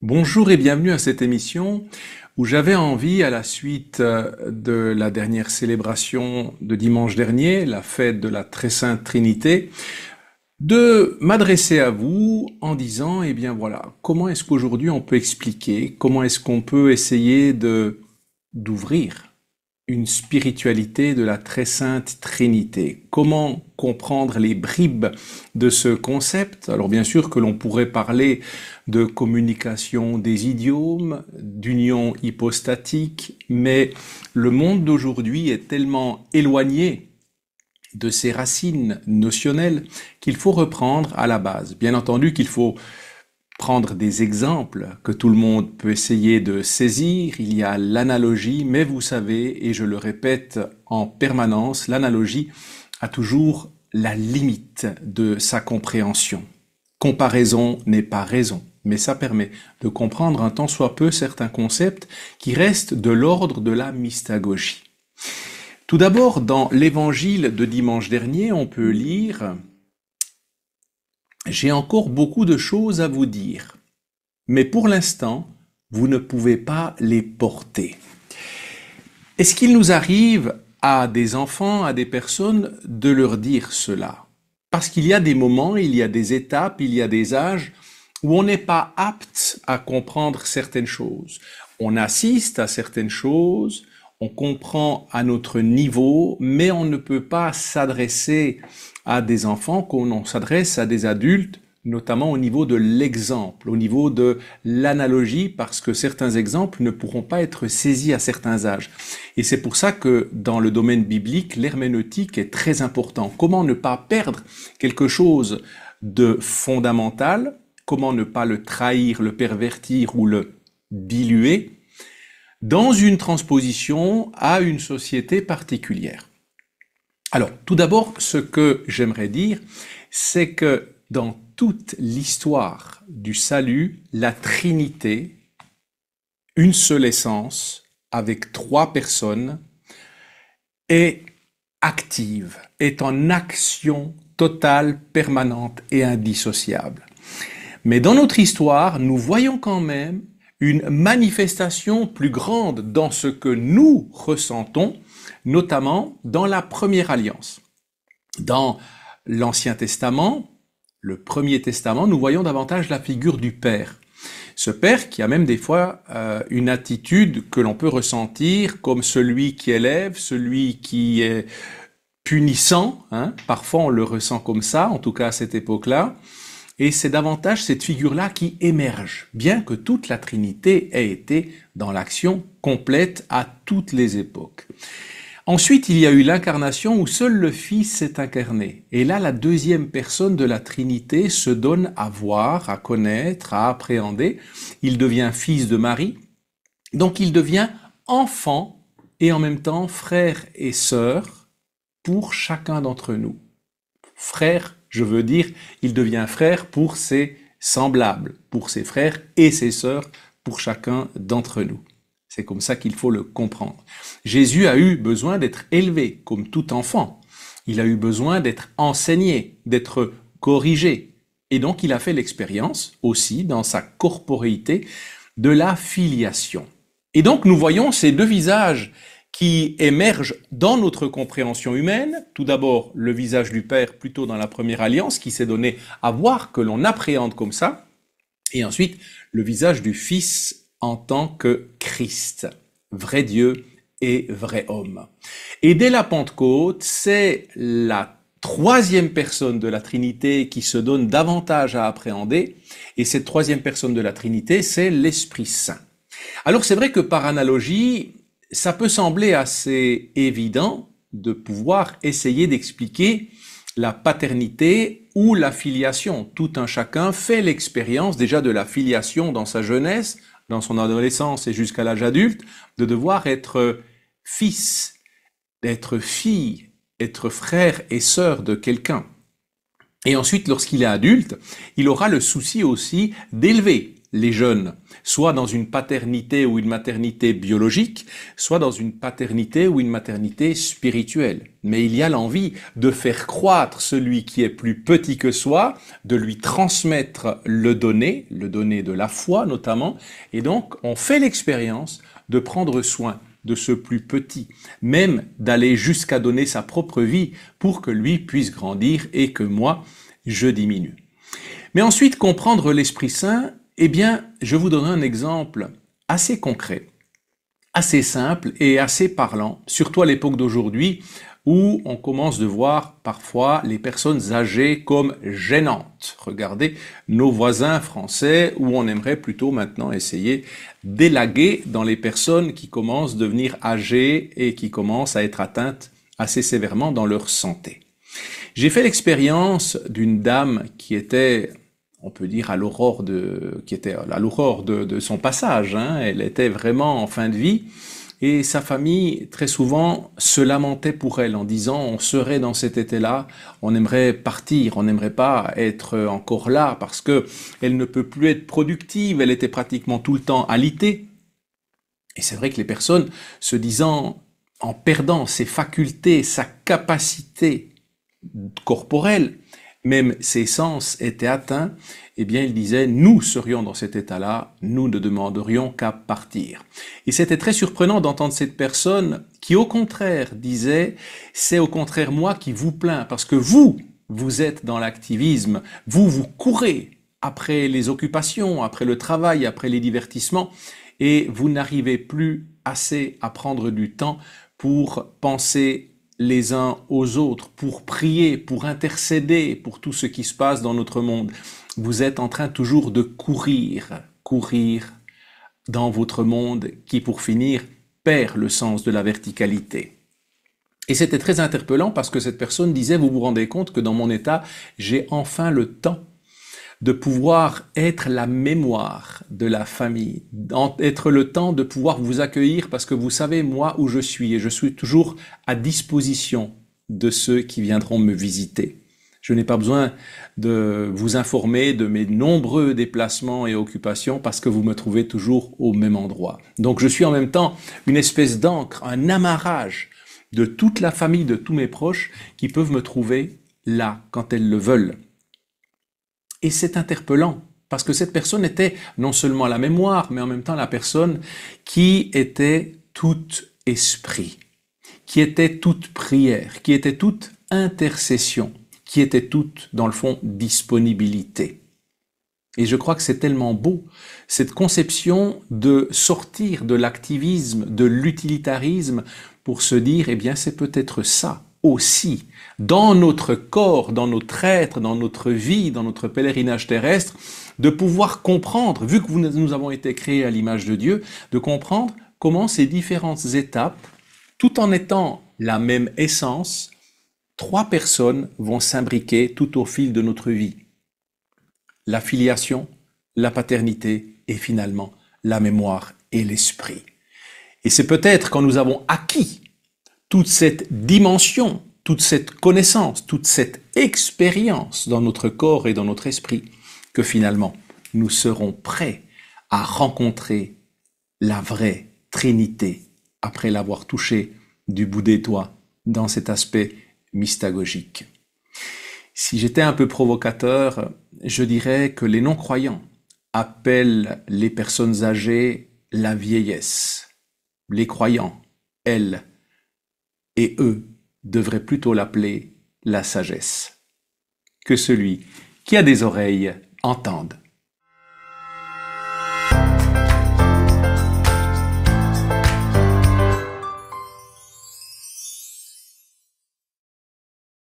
Bonjour et bienvenue à cette émission où j'avais envie, à la suite de la dernière célébration de dimanche dernier, la fête de la Très Sainte Trinité, de m'adresser à vous en disant, eh bien voilà, comment est-ce qu'aujourd'hui on peut expliquer, comment est-ce qu'on peut essayer d'ouvrir une spiritualité de la très sainte Trinité. Comment comprendre les bribes de ce concept? Alors bien sûr que l'on pourrait parler de communication des idiomes, d'union hypostatique, mais le monde d'aujourd'hui est tellement éloigné de ses racines notionnelles qu'il faut reprendre à la base. Bien entendu qu'il faut prendre des exemples que tout le monde peut essayer de saisir. Il y a l'analogie, mais vous savez, et je le répète en permanence, l'analogie a toujours la limite de sa compréhension. Comparaison n'est pas raison, mais ça permet de comprendre un tant soit peu certains concepts qui restent de l'ordre de la mystagogie. Tout d'abord, dans l'évangile de dimanche dernier, on peut lire j'ai encore beaucoup de choses à vous dire, mais pour l'instant, vous ne pouvez pas les porter. Est-ce qu'il nous arrive à des enfants, à des personnes, de leur dire cela? Parce qu'il y a des moments, il y a des étapes, il y a des âges où on n'est pas apte à comprendre certaines choses. On assiste à certaines choses, on comprend à notre niveau, mais on ne peut pas s'adresser à des enfants comme on s'adresse à des adultes, notamment au niveau de l'exemple, au niveau de l'analogie, parce que certains exemples ne pourront pas être saisis à certains âges. Et c'est pour ça que dans le domaine biblique, l'herméneutique est très important. Comment ne pas perdre quelque chose de fondamental? Comment ne pas le trahir, le pervertir ou le diluer dans une transposition à une société particulière? Alors, tout d'abord, ce que j'aimerais dire, c'est que dans toute l'histoire du salut, la Trinité, une seule essence, avec trois personnes, est active, est en action totale, permanente et indissociable. Mais dans notre histoire, nous voyons quand même une manifestation plus grande dans ce que nous ressentons, notamment dans la première alliance. Dans l'Ancien Testament, le Premier Testament, nous voyons davantage la figure du Père. Ce Père qui a même des fois une attitude que l'on peut ressentir comme celui qui élève, celui qui est punissant, hein. Parfois on le ressent comme ça, en tout cas à cette époque-là. Et c'est davantage cette figure-là qui émerge, bien que toute la Trinité ait été dans l'action complète à toutes les époques. Ensuite, il y a eu l'incarnation où seul le Fils s'est incarné. Et là, la deuxième personne de la Trinité se donne à voir, à connaître, à appréhender. Il devient fils de Marie. Donc il devient enfant et en même temps frère et sœur pour chacun d'entre nous. Frère, je veux dire, il devient frère pour ses semblables, pour ses frères et ses sœurs, pour chacun d'entre nous. C'est comme ça qu'il faut le comprendre. Jésus a eu besoin d'être élevé comme tout enfant. Il a eu besoin d'être enseigné, d'être corrigé. Et donc il a fait l'expérience aussi dans sa corporéité de la filiation. Et donc nous voyons ces deux visages qui émergent dans notre compréhension humaine. Tout d'abord, le visage du Père plutôt dans la première alliance qui s'est donné à voir, que l'on appréhende comme ça. Et ensuite, le visage du Fils en tant que Christ, vrai Dieu et vrai homme. Et dès la Pentecôte, c'est la troisième personne de la Trinité qui se donne davantage à appréhender. Et cette troisième personne de la Trinité, c'est l'Esprit Saint. Alors c'est vrai que par analogie, ça peut sembler assez évident de pouvoir essayer d'expliquer la paternité ou la filiation. Tout un chacun fait l'expérience déjà de la filiation dans sa jeunesse, dans son adolescence et jusqu'à l'âge adulte, de devoir être fils, d'être fille, être frère et sœur de quelqu'un. Et ensuite, lorsqu'il est adulte, il aura le souci aussi d'élever les jeunes, soit dans une paternité ou une maternité biologique, soit dans une paternité ou une maternité spirituelle. Mais il y a l'envie de faire croître celui qui est plus petit que soi, de lui transmettre le donné de la foi notamment, et donc on fait l'expérience de prendre soin de ce plus petit, même d'aller jusqu'à donner sa propre vie pour que lui puisse grandir et que moi, je diminue. Mais ensuite, comprendre l'Esprit Saint, eh bien, je vous donnerai un exemple assez concret, assez simple et assez parlant, surtout à l'époque d'aujourd'hui, où on commence de voir parfois les personnes âgées comme gênantes. Regardez nos voisins français, où on aimerait plutôt maintenant essayer d'élaguer dans les personnes qui commencent à devenir âgées et qui commencent à être atteintes assez sévèrement dans leur santé. J'ai fait l'expérience d'une dame qui était, on peut dire, à l'aurore de son passage, hein. Elle était vraiment en fin de vie et sa famille, très souvent, se lamentait pour elle en disant on serait dans cet état-là, on aimerait partir, on n'aimerait pas être encore là parce que elle ne peut plus être productive, elle était pratiquement tout le temps alitée. Et c'est vrai que les personnes se disant en perdant ses facultés, sa capacité corporelle, même ses sens étaient atteints, eh bien il disait, nous serions dans cet état-là, nous ne demanderions qu'à partir. Et c'était très surprenant d'entendre cette personne qui au contraire disait, c'est au contraire moi qui vous plains, parce que vous êtes dans l'activisme, vous courez après les occupations, après le travail, après les divertissements, et vous n'arrivez plus assez à prendre du temps pour penser les uns aux autres, pour prier, pour intercéder pour tout ce qui se passe dans notre monde. Vous êtes en train toujours de courir dans votre monde qui, pour finir, perd le sens de la verticalité. Et c'était très interpellant parce que cette personne disait, vous vous rendez compte que dans mon état, j'ai enfin le temps de pouvoir être la mémoire de la famille, être le temps de pouvoir vous accueillir parce que vous savez moi où je suis et je suis toujours à disposition de ceux qui viendront me visiter. Je n'ai pas besoin de vous informer de mes nombreux déplacements et occupations parce que vous me trouvez toujours au même endroit. Donc je suis en même temps une espèce d'encre, un amarrage de toute la famille, de tous mes proches qui peuvent me trouver là quand elles le veulent. Et c'est interpellant, parce que cette personne était non seulement la mémoire, mais en même temps la personne qui était tout esprit, qui était toute prière, qui était toute intercession, qui était toute, dans le fond, disponibilité. Et je crois que c'est tellement beau, cette conception de sortir de l'activisme, de l'utilitarisme, pour se dire, eh bien, c'est peut-être ça aussi, dans notre corps, dans notre être, dans notre vie, dans notre pèlerinage terrestre, de pouvoir comprendre, vu que nous avons été créés à l'image de Dieu, de comprendre comment ces différentes étapes, tout en étant la même essence, trois personnes vont s'imbriquer tout au fil de notre vie. La filiation, la paternité et finalement la mémoire et l'esprit. Et c'est peut-être quand nous avons acquis toute cette dimension, toute cette connaissance, toute cette expérience dans notre corps et dans notre esprit, que finalement nous serons prêts à rencontrer la vraie Trinité après l'avoir touché du bout des doigts dans cet aspect mystagogique. Si j'étais un peu provocateur, je dirais que les non-croyants appellent les personnes âgées la vieillesse. Les croyants, elles, et eux devraient plutôt l'appeler la sagesse. Que celui qui a des oreilles entende.